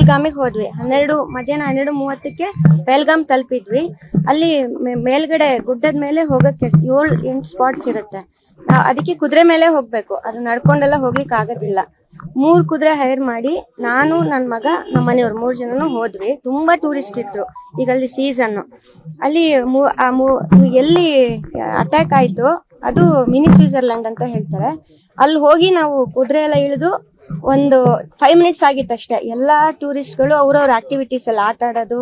ಪೆಹಲ್ಗಾಮಿಗೆ ಹೋದ್ವಿ. ಮಧ್ಯಾಹ್ನ 12:30ಕ್ಕೆ ಪೆಹಲ್ಗಾಮ್ ತಲುಪಿದ್ವಿ. ಅಲ್ಲಿ ಮೇಲ್ಗಡೆ ಗುಡ್ಡದ ಮೇಲೆ ಹೋಗಕ್ಕೆ 7-8 ಸ್ಪಾಟ್ಸ್ ಇರುತ್ತೆ. ಅದಕ್ಕೆ ಕುದುರೆ ಮೇಲೆ ಹೋಗ್ಬೇಕು, ಅದು ನಡ್ಕೊಂಡೆಲ್ಲ ಹೋಗ್ಲಿಕ್ಕೆ ಆಗೋದಿಲ್ಲ. 3 ಕುದುರೆ ಹೈರ್ ಮಾಡಿ ನಾನು, ನನ್ ಮಗ, ನಮ್ಮ ಮನೆಯವ್ರು 3 ಜನನು ಹೋದ್ವಿ. ತುಂಬಾ ಟೂರಿಸ್ಟ್ ಇದ್ರು. ಈಗ ಅಲ್ಲಿ ಸೀಸನ್, ಅಲ್ಲಿ ಎಲ್ಲಿ ಅಟ್ಯಾಕ್ ಆಯ್ತು ಅದು ಮಿನಿ ಸ್ವಿಟ್ಜರ್ಲ್ಯಾಂಡ್ ಅಂತ ಹೇಳ್ತಾರೆ. ಅಲ್ಲಿ ಹೋಗಿ ನಾವು ಕುದುರೆ ಎಲ್ಲ ಇಳಿದು ಒಂದು 5 ಮಿನಿಟ್ಸ್ ಆಗಿತ್ತಷ್ಟೇ. ಎಲ್ಲಾ ಟೂರಿಸ್ಟ್ಗಳು ಅವ್ರವ್ರ ಆಕ್ಟಿವಿಟೀಸ್ ಎಲ್ಲ ಆಟ ಆಡೋದು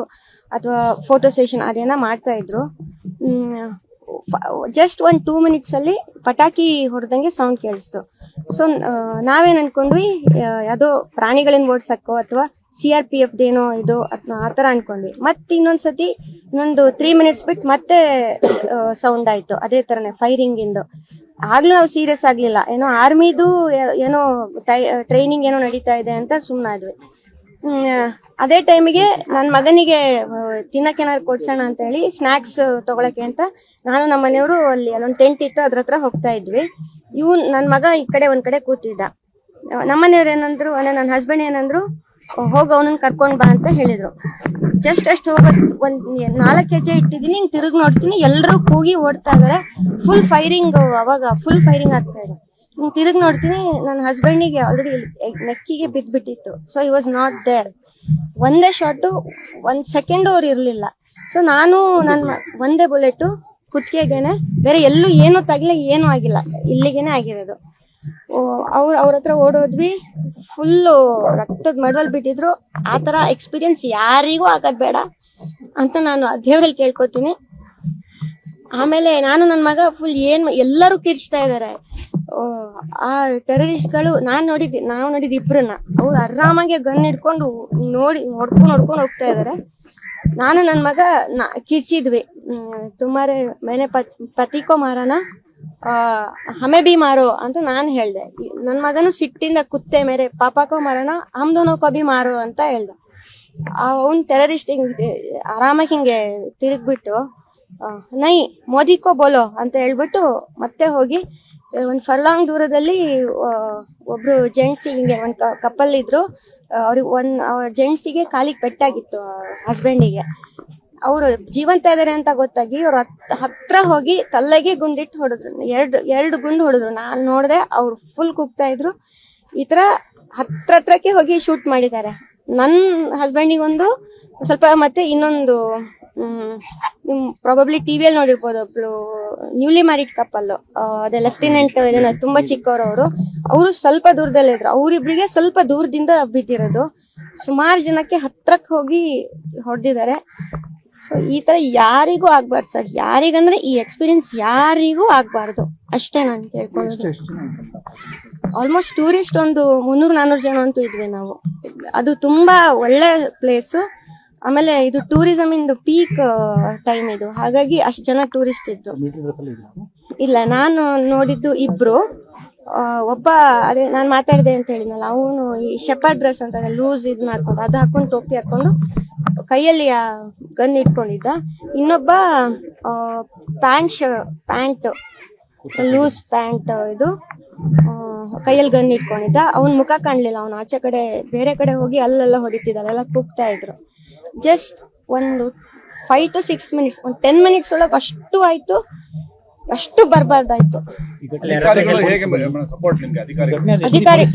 ಅಥವಾ ಫೋಟೋ ಸೆಷನ್ ಅದೇನ ಮಾಡ್ತಾ ಇದ್ರು. ಜಸ್ಟ್ 2 ಮಿನಿಟ್ಸ್ ಅಲ್ಲಿ ಪಟಾಕಿ ಹೊಡೆದಂಗೆ ಸೌಂಡ್ ಕೇಳಿಸ್ತು. ಸೊ ನಾವೇನ್ ಅನ್ಕೊಂಡ್ವಿ, ಯಾವುದೋ ಪ್ರಾಣಿಗಳನ್ನ ಓಡ್ಸಕ್ಕೋ ಅಥವಾ CRPF ಏನೋ ಇದು ಆತರ ಅನ್ಕೊಂಡ್ವಿ. ಮತ್ತೆ ಇನ್ನೊಂದು 3 ಮಿನಿಟ್ಸ್ ಬಿಟ್ಟು ಮತ್ತೆ ಸೌಂಡ್ ಆಯ್ತು, ಅದೇ ತರನೇ ಫೈರಿಂಗ್ ಇಂದು. ಆಗ್ಲೂ ನಾವು ಸೀರಿಯಸ್ ಆಗ್ಲಿಲ್ಲ, ಏನೋ ಆರ್ಮಿದು ಏನೋ ಟ್ರೈನಿಂಗ್ ಏನೋ ನಡೀತಾ ಇದೆ ಅಂತ ಸುಮ್ಮನಾದ್ವಿ. ಅದೇ ಟೈಮಿಗೆ ನನ್ನ ಮಗನಿಗೆ ತಿನ್ನಕ್ಕೆ ಏನಾದ್ರು ಕೊಡ್ಸೋಣ ಅಂತ ಹೇಳಿ ಸ್ನಾಕ್ಸ್ ತಗೊಳಕ್ಕೆ ಅಂತ ನಾನು ನಮ್ಮ ಮನೆಯವರು ಅಲ್ಲೊಂದು ಟೆಂಟ್ ಇತ್ತು, ಅದ್ರ ಹತ್ರ ಹೋಗ್ತಾ ಇದ್ವಿ. ನನ್ನ ಮಗ ಈ ಕಡೆ ಒಂದ್ ಕಡೆ ಕೂತಿದ್ದ. ನಮ್ಮನೆಯವ್ರು ಏನಂದ್ರು, ನನ್ನ ಹಸ್ಬೆಂಡ್ ಏನಂದ್ರು, ಹೋಗ ಅವನನ್ನ ಕರ್ಕೊಂಡ್ ಬಾ ಅಂತ ಹೇಳಿದ್ರು. ಜಸ್ಟ್ ಅಷ್ಟು ಹೋಗೋದ್ 4 ಹೆಜ್ಜೆ ಇಟ್ಟಿದೀನಿ, ಹಿಂಗ್ ತಿರುಗಿ ನೋಡ್ತೀನಿ, ಎಲ್ರು ಕೂಗಿ ಓಡ್ತಾ ಇದಾರೆ. ಫುಲ್ ಫೈರಿಂಗ್ ಆಗ್ತಾ ಇದೆ. ಹಿಂಗ್ ತಿರುಗಿ ನೋಡ್ತೀನಿ, ನನ್ನ ಹಸ್ಬೆಂಡಿಗೆ ಆಲ್ರೆಡಿ ನೆಕ್ಕಿಗೆ ಬಿದ್ಬಿಟ್ಟಿತ್ತು. So he was not there. ಒಂದೇ ಶಾಟು, 1 ಸೆಕೆಂಡ್ ಅವ್ರು ಇರ್ಲಿಲ್ಲ. ಸೊ ನಾನು ಒಂದೇ ಬುಲೆಟ್ ಕುತ್ತಿಗೆಗೇನೆ, ಬೇರೆ ಎಲ್ಲೂ ಏನು ಏನೂ ಆಗಿಲ್ಲ, ಇಲ್ಲಿಗೇನೆ ಆಗಿರೋದು. ಅವ್ರ ಹತ್ರ ಓಡೋದ್ವಿ. ಫುಲ್ಲು ರಕ್ತದ ಮಡವಲ್ ಬಿಟ್ಟಿದ್ರು. ಆತರ ಎಕ್ಸ್ಪೀರಿಯನ್ಸ್ ಯಾರಿಗೂ ಆಗೋದ್ ಬೇಡ ಅಂತ ನಾನು ದೇವ್ರಲ್ಲಿ ಕೇಳ್ಕೊತೀನಿ. ಆಮೇಲೆ ನಾನು ನನ್ನ ಮಗ ಫುಲ್ ಎಲ್ಲರೂ ಕಿರ್ಚ್ತಾ ಇದಾರೆ. ಆ ಟೆರರಿಸ್ಟ್ಗಳು ನಾವು ನೋಡಿದ್ ಇಬ್ರನ್ನ. ಅವ್ರು ಆರಾಮಾಗಿ ಗನ್ ಹಿಡ್ಕೊಂಡು ನೋಡ್ಕೊಂಡು ಹೋಗ್ತಾ ಇದಾರೆ. ನಾನು ನನ್ನ ಮಗ ಕಿರ್ಚಿದ್ವಿ, ತುಮಾರೆ ಮೇನೆ ಪತಿಕೋ ಮಾರನ ಹಮೆ ಬಿ ಮಾರೋ ಅಂತ ನಾನು ಹೇಳ್ದೆ. ನನ್ ಮಗನು ಸಿಟ್ಟಿಂದ ಕುತ್ತೆ ಮೇರೆ ಪಾಪಾಕೋ ಮಾರನ ಹಮ್ ದೋನೋ ಕೋ ಬಿ ಮಾರೋ ಅಂತ ಹೇಳ್ದ. ಅವ್ನ್ ಟೆರರಿಸ್ಟ್ ಆರಾಮಾಗಿ ಹಿಂಗೆ ತಿರುಗ್ಬಿಟ್ಟು ನೈ ಮೋದಿಕೋ ಬೋಲೋ ಅಂತ ಹೇಳ್ಬಿಟ್ಟು ಮತ್ತೆ ಹೋಗಿ ಒಂದ್ ಫರ್ಲಾಂಗ್ ದೂರದಲ್ಲಿ ಒಬ್ರು ಜೆಂಟ್ಸಿಗೆ ಹಿಂಗೆ ಒಂದ್ ಕಪಲ್ ಇದ್ರು. ಅವ್ರಿಗೆ ಜೆಂಟ್ಸಿಗೆ ಕಾಲಿಗೆ ಪೆಟ್ಟಾಗಿತ್ತು, ಹಸ್ಬೆಂಡಿಗೆ. ಅವ್ರು ಜೀವಂತ ಇದಾರೆ ಅಂತ ಗೊತ್ತಾಗಿ ಅವ್ರ ಹತ್ರ ಹೋಗಿ ತಲೆಗೆ ಗುಂಡಿಟ್ಟು ಹೊಡೆದ್ರು. ಎರಡು ಗುಂಡು ಹೊಡೆದ್ರು. ನಾನ್ ನೋಡ್ದೆ, ಅವ್ರು ಫುಲ್ ಕೂಗ್ತಾ ಇದ್ರು. ಈ ತರ ಹತ್ರಕ್ಕೆ ಹೋಗಿ ಶೂಟ್ ಮಾಡಿದ್ದಾರೆ. ನನ್ ಹಸ್ಬೆಂಡಿಗೊಂದು ಸ್ವಲ್ಪ, ಮತ್ತೆ ಇನ್ನೊಂದು ನಿಮ್ ಪ್ರಾಬಬ್ಲಿ ಟಿವಿಯಲ್ಲಿ ನೋಡಿರ್ಬೋದು, ಒಬ್ಳು ನ್ಯೂಲಿ ಮ್ಯಾರಿಡ್ ಕಪಲ್, ಅದೇ ಲೆಫ್ಟಿನೆಂಟ್ ತುಂಬಾ ಚಿಕ್ಕವರು. ಅವರು ಸ್ವಲ್ಪ ದೂರದಲ್ಲಿದ್ರು. ಅವ್ರಿಬ್ರಿಗೆ ಸ್ವಲ್ಪ ದೂರದಿಂದ ಬಿದ್ದಿರೋದು. ಸುಮಾರು ಜನಕ್ಕೆ ಹತ್ರಕ್ಕೆ ಹೋಗಿ ಹೊಡೆದಿದ್ದಾರೆ. ಸೊ ಈ ತರ ಯಾರಿಗೂ ಆಗ್ಬಾರ್ದು ಸರ್. ಯಾರಿಗಂದ್ರೆ ಈ ಎಕ್ಸ್ಪೀರಿಯನ್ಸ್ ಯಾರಿಗೂ ಆಗ್ಬಾರ್ದು ಅಷ್ಟೇ ನಾನು ಕೇಳ್ಕೊಳ್ಳೋದು. ಆಲ್ಮೋಸ್ಟ್ ಟೂರಿಸ್ಟ್ ಒಂದು 300-400 ಜನ ಅಂತೂ ಇದ್ವಿ ನಾವು. ಅದು ತುಂಬಾ ಒಳ್ಳೆ ಪ್ಲೇಸು. ಆಮೇಲೆ ಇದು ಟೂರಿಸಂ ಇಂದು ಪೀಕ್ ಟೈಮ್ ಇದು, ಹಾಗಾಗಿ ಅಷ್ಟ್ ಜನ ಟೂರಿಸ್ಟ್ ಇದ್ರು. ಇಲ್ಲ, ನಾನು ನೋಡಿದ್ದು ಇಬ್ರು. ಒಬ್ಬ ಅದೇ ನಾನ್ ಮಾತಾಡಿದೆ ಅಂತ ಹೇಳಿದ್ನಲ್ಲ, ಅವನು ಈ ಶೆಪರ್ಡ್ ಡ್ರೆಸ್ ಅಂತ ಲೂಸ್ ಇದ್ ಮಾಡ್ಕೊಂಡು ಅದು ಹಾಕೊಂಡು ಟೋಪಿ ಹಾಕೊಂಡು ಕೈಯಲ್ಲಿ ಗನ್ ಇಟ್ಕೊಂಡಿದ್ದ. ಇನ್ನೊಬ್ಬ ಪ್ಯಾಂಟ್ ಲೂಸ್ ಪ್ಯಾಂಟ್ ಇದು ಕೈಯಲ್ಲಿ ಗನ್ ಇಟ್ಕೊಂಡಿದ್ದ. ಅವನ್ ಮುಖ ಕಾಣ್ಲಿಲ್ಲ. ಅವ್ನು ಆಚೆ ಕಡೆ ಬೇರೆ ಕಡೆ ಹೋಗಿ ಅಲ್ಲೆಲ್ಲ ಹೊಡಿತಿದ್ದಾರೆ, ಎಲ್ಲ ಕೂಗ್ತಾ ಇದ್ರು. ಜಸ್ಟ್ ಒಂದು 5 to 6 ಮಿನಿಟ್ಸ್, ಒಂದು 10 ಮಿನಿಟ್ಸ್ ಒಳಗೆ ಅಷ್ಟು ಆಯ್ತು, ಅಷ್ಟು ಬರ್ಬಾರ್ದಾಯ್ತು. ಅಧಿಕಾರಿ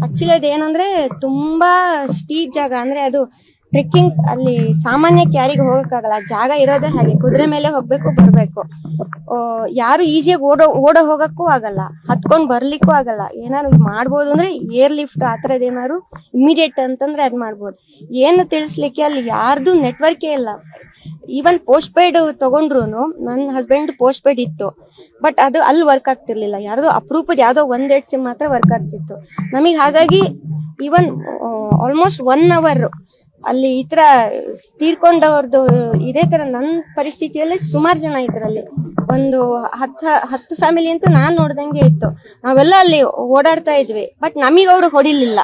ಆಕ್ಚುಲಿ ಅದೇನಂದ್ರೆ ತುಂಬಾ ಸ್ಟೀಪ್ ಜಾಗ, ಅಂದ್ರೆ ಅದು ಟ್ರೆಕ್ಕಿಂಗ್. ಅಲ್ಲಿ ಸಾಮಾನ್ಯಕ್ಕೆ ಯಾರಿಗೂ ಹೋಗಕ್ಕಾಗಲ್ಲ, ಜಾಗ ಇರೋದೇ ಹಾಗೆ. ಕುದುರೆ ಮೇಲೆ ಹೋಗ್ಬೇಕು, ಬರ್ಬೇಕು. ಯಾರು ಈಸಿಯಾಗಿ ಓಡೋ ಹೋಗಕ್ಕೂ ಆಗಲ್ಲ, ಹತ್ಕೊಂಡ್ ಬರ್ಲಿಕ್ಕೂ ಆಗಲ್ಲ. ಏನಾದ್ರು ಮಾಡ್ಬೋದು ಅಂದ್ರೆ ಏರ್ ಲಿಫ್ಟ್ ಆತರದ್ ಏನಾದ್ರು ಇಮಿಡಿಯೇಟ್ ಅಂತಂದ್ರೆ ಅದ್ ಮಾಡ್ಬೋದು. ಏನು ತಿಳಿಸ್ಲಿಕ್ಕೆ ಅಲ್ಲಿ ಯಾರ್ದು ನೆಟ್ವರ್ಕೇ ಇಲ್ಲ. ಈವನ್ ಪೋಸ್ಟ್ ಪೇಡ್ ತಗೊಂಡ್ರು, ನನ್ನ ಹಸ್ಬೆಂಡ್ ಪೋಸ್ಟ್ ಪೇಡ್ ಇತ್ತು, ಬಟ್ ಅದು ಅಲ್ಲಿ ವರ್ಕ್ ಆಗ್ತಿರ್ಲಿಲ್ಲ. ಯಾರ್ದೋ ಅಪರೂಪದ ಯಾವ್ದೋ 1-2 ಸಿಮ್ ಮಾತ್ರ ವರ್ಕ್ ಆಗ್ತಿತ್ತು ನಮಗ್. ಹಾಗಾಗಿ ಈವನ್ ಆಲ್ಮೋಸ್ಟ್ 1 hour ಅಲ್ಲಿ ಈ ತರ ತೀರ್ಕೊಂಡವ್ರದ್ದು ಇದೇ ತರ ನನ್ನ ಪರಿಸ್ಥಿತಿಯಲ್ಲಿ ಸುಮಾರು ಜನ ಇದ್ರಲ್ಲಿ. ಒಂದು 10 ಫ್ಯಾಮಿಲಿ ಅಂತೂ ನಾನ್ ನೋಡ್ದಂಗೆ ಇತ್ತು. ನಾವೆಲ್ಲ ಅಲ್ಲಿ ಓಡಾಡ್ತಾ ಇದ್ವಿ, ಬಟ್ ನಮಗ್ ಅವ್ರು ಹೊಡಿಲಿಲ್ಲ.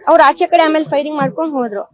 ಅವ್ರು ಆಚೆ ಕಡೆ ಆಮೇಲೆ ಫೈರಿಂಗ್ ಮಾಡ್ಕೊಂಡು ಹೋದ್ರು.